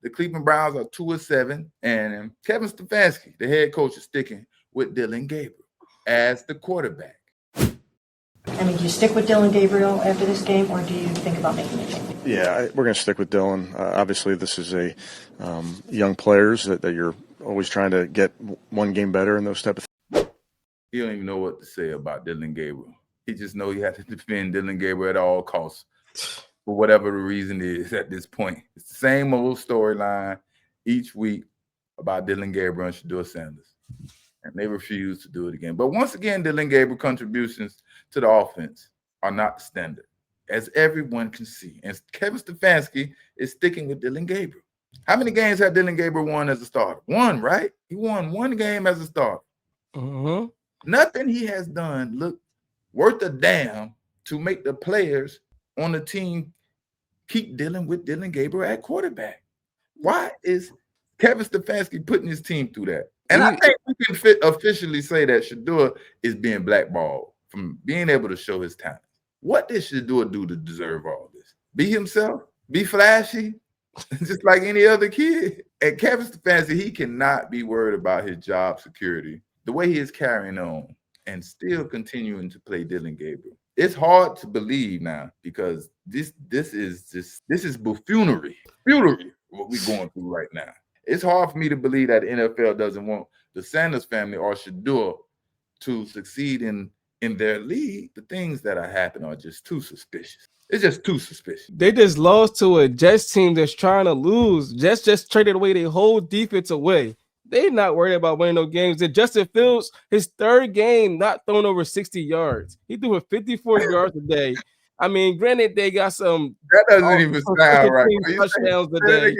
The Cleveland Browns are 2-7, and Kevin Stefanski, the head coach, is sticking with Dylan Gabriel as the quarterback. I mean, do you stick with Dylan Gabriel after this game, or do you think about making a change? Yeah, we're going to stick with Dylan. Obviously, this is a young players that you're always trying to get one game better and those type of things. He don't even know what to say about Dylan Gabriel. He just know he had to defend Dylan Gabriel at all costs for whatever the reason is at this point. It's the same old storyline each week about Dylan Gabriel and Shedeur Sanders. And they refuse to do it again. But once again, Dylan Gabriel contributions to the offense are not standard, as everyone can see. And Kevin Stefanski is sticking with Dylan Gabriel. How many games have Dylan Gabriel won as a starter? One, right? He won one game as a starter. Mm-hmm. Nothing he has done look worth a damn to make the players on the team keep dealing with Dylan Gabriel at quarterback. Why is Kevin Stefanski putting his team through that? And I think we can officially say that Shedeur is being blackballed from being able to show his talent. What did Shedeur do to deserve all this? Be himself? Be flashy? Just like any other kid? And Kevin Stefanski, he cannot be worried about his job security the way he is carrying on and still continuing to play Dylan Gabriel. It's hard to believe now because this is buffoonery. Buffoonery, what we're going through right now. It's hard for me to believe that the NFL doesn't want the Sanders family or Shedeur to succeed in their league. The things that are happening are just too suspicious. It's just too suspicious. They just lost to a Jets team that's trying to lose. Jets just traded away their whole defense away. They're not worried about winning no games. And Justin Fields, his third game, not throwing over 60 yards. He threw for 54 yards a day. I mean, granted, they got some. That doesn't even sound right. Touchdowns today.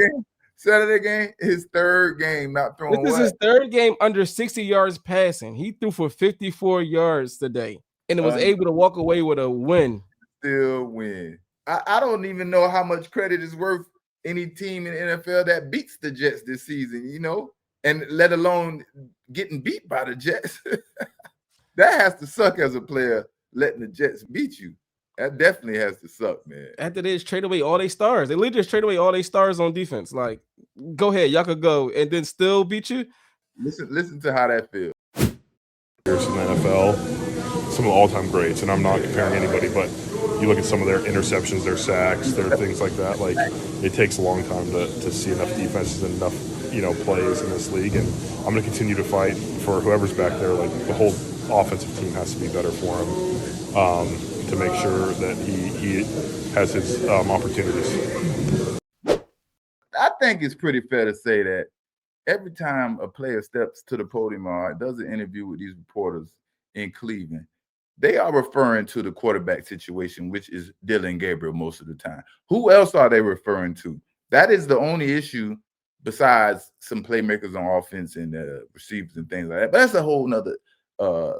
Saturday game, his third game, not throwing. This is his third game under 60 yards passing. He threw for 54 yards today and was able to walk away with a win. Still win. I don't even know how much credit is worth any team in the NFL that beats the Jets this season, you know, and let alone getting beat by the Jets. That has to suck as a player, letting the Jets beat you. That definitely has to suck, man. After they just trade away all their stars. They literally just trade away all their stars on defense. Like, go ahead, y'all could go, and then still beat you. Listen to how that feels. Years in the NFL, some of the all-time greats, and I'm not comparing anybody, but you look at some of their interceptions, their sacks, their things like that. Like, it takes a long time to see enough defenses and enough, plays in this league. And I'm going to continue to fight for whoever's back there. Like, the whole offensive team has to be better for him. To make sure that he has his opportunities. I think it's pretty fair to say that every time a player steps to the podium or does an interview with these reporters in Cleveland, they are referring to the quarterback situation, which is Dylan Gabriel most of the time. Who else are they referring to? That is the only issue besides some playmakers on offense and receivers and things like that. But that's a whole nother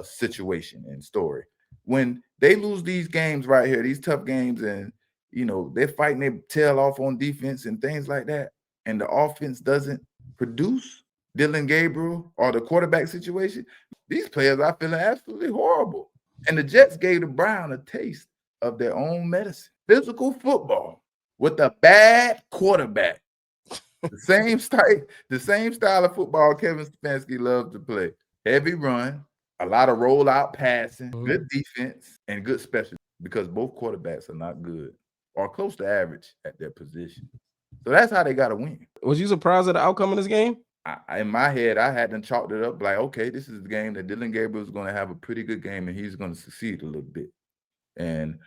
situation and story. When they lose these games right here, these tough games, and they're fighting their tail off on defense and things like that, and the offense doesn't produce Dylan Gabriel or the quarterback situation, these players are feeling absolutely horrible. And the Jets gave the Browns a taste of their own medicine. Physical football with a bad quarterback. The same style of football Kevin Stefanski loves to play. Heavy run, a lot of rollout passing, good defense, and good special, because both quarterbacks are not good or close to average at their position. So that's how they got to win. Was you surprised at the outcome of this game? In my head, I had them chalked it up like, okay, this is the game that Dylan Gabriel is going to have a pretty good game and he's going to succeed a little bit. And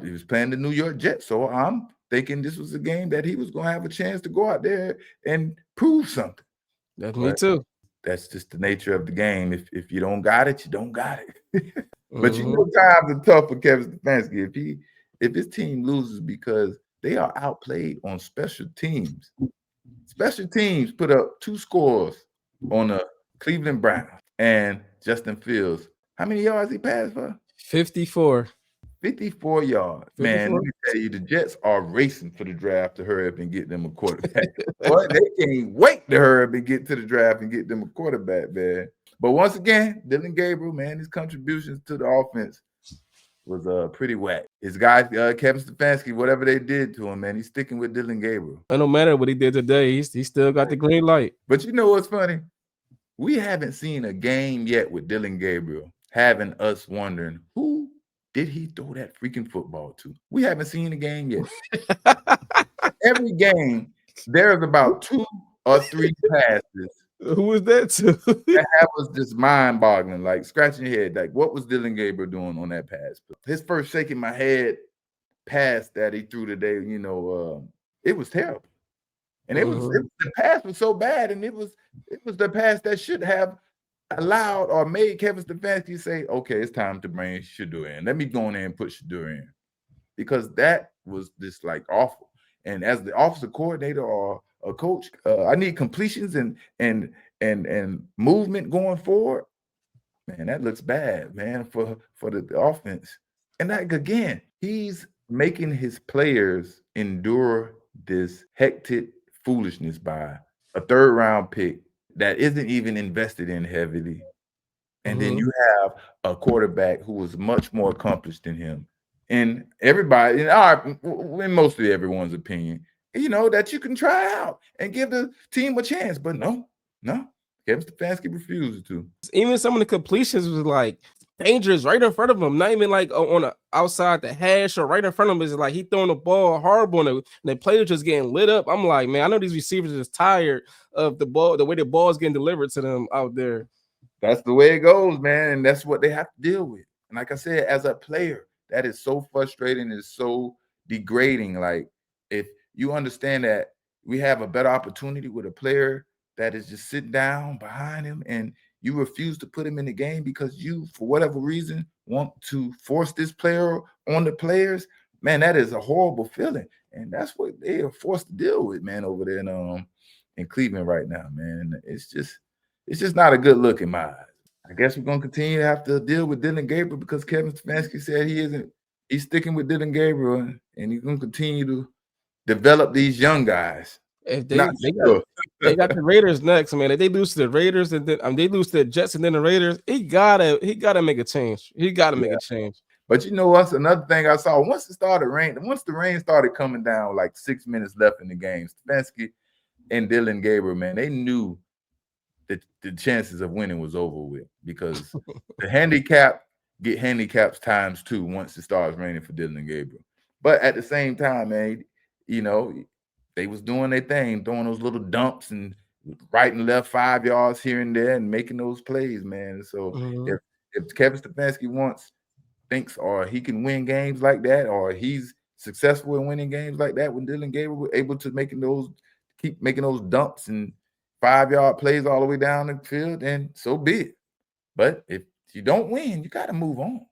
he was playing the New York Jets, so I'm thinking this was a game that he was going to have a chance to go out there and prove something. That's me too. That's just the nature of the game. If you don't got it, you don't got it. But times are tough for Kevin Stefanski. If his team loses because they are outplayed on special teams. Special teams put up 2 scores on the Cleveland Browns. And Justin Fields, how many yards he passed for? 54. 54 yards. 54? Man, let me tell you, the Jets are racing for the draft to hurry up and get them a quarterback. Boy, they can't wait to hurry up and get to the draft and get them a quarterback, man. But once again, Dylan Gabriel, man, his contributions to the offense was pretty whack. His guy, Kevin Stefanski, whatever they did to him, man, he's sticking with Dylan Gabriel. And no matter what he did today, he still got the green light. But you know what's funny? We haven't seen a game yet with Dylan Gabriel having us wondering, who did he throw that freaking football to? We haven't seen a game yet. Every game, there's about 2 or 3 passes Who was that to? that have us just mind-boggling, like scratching your head. Like, what was Dylan Gabriel doing on that pass? His first shaking my head pass that he threw today, you know, it was terrible. And it was the pass was so bad, and it was the pass that should have allowed or made Kevin Stefanski say, okay, it's time to bring Shedeur in. Let me go in there and put Shedeur in. Because that was just like awful. And as the offensive coordinator or a coach, I need completions and movement going forward. Man, that looks bad, man, for the offense. And like again, he's making his players endure this hectic foolishness by a 3rd round pick that isn't even invested in heavily. And then you have a quarterback who was much more accomplished than him. And everybody, in mostly everyone's opinion, you know, that you can try out and give the team a chance. But no, Kevin Stefanski refuses to. Even some of the completions was like dangerous right in front of him, not even like on the outside the hash or right in front of him. It's like he throwing the ball horrible and the players just getting lit up. I'm like, man, I know these receivers are just tired of the ball, the way the ball is getting delivered to them out there. That's the way it goes, man. And that's what they have to deal with. And like I said, as a player, that is so frustrating. It's so degrading. Like, if you understand that we have a better opportunity with a player that is just sitting down behind him and you refuse to put him in the game because you, for whatever reason, want to force this player on the players, man, that is a horrible feeling. And that's what they are forced to deal with, man, over there in Cleveland right now, man. It's just not a good look in my eyes. I guess we're going to continue to have to deal with Dylan Gabriel because Kevin Stefanski said he's sticking with Dylan Gabriel and he's going to continue to develop these young guys. If they got the Raiders next, man. If they lose to the Raiders and then they lose to the Jets and then the Raiders, he gotta make a change. He gotta make a change. But you know what's another thing I saw? Once the rain started coming down, like 6 minutes left in the game, Stefanski and Dylan Gabriel, man, they knew that the chances of winning was over with because the handicap get handicaps ×2 once it starts raining for Dylan Gabriel. But at the same time, man, you know, they was doing their thing, throwing those little dumps and right and left 5 yards here and there and making those plays, man. So if Kevin Stefanski thinks or he can win games like that, or he's successful in winning games like that when Dylan Gabriel was able to keep making those dumps and 5-yard plays all the way down the field, then so be it. But if you don't win, you got to move on.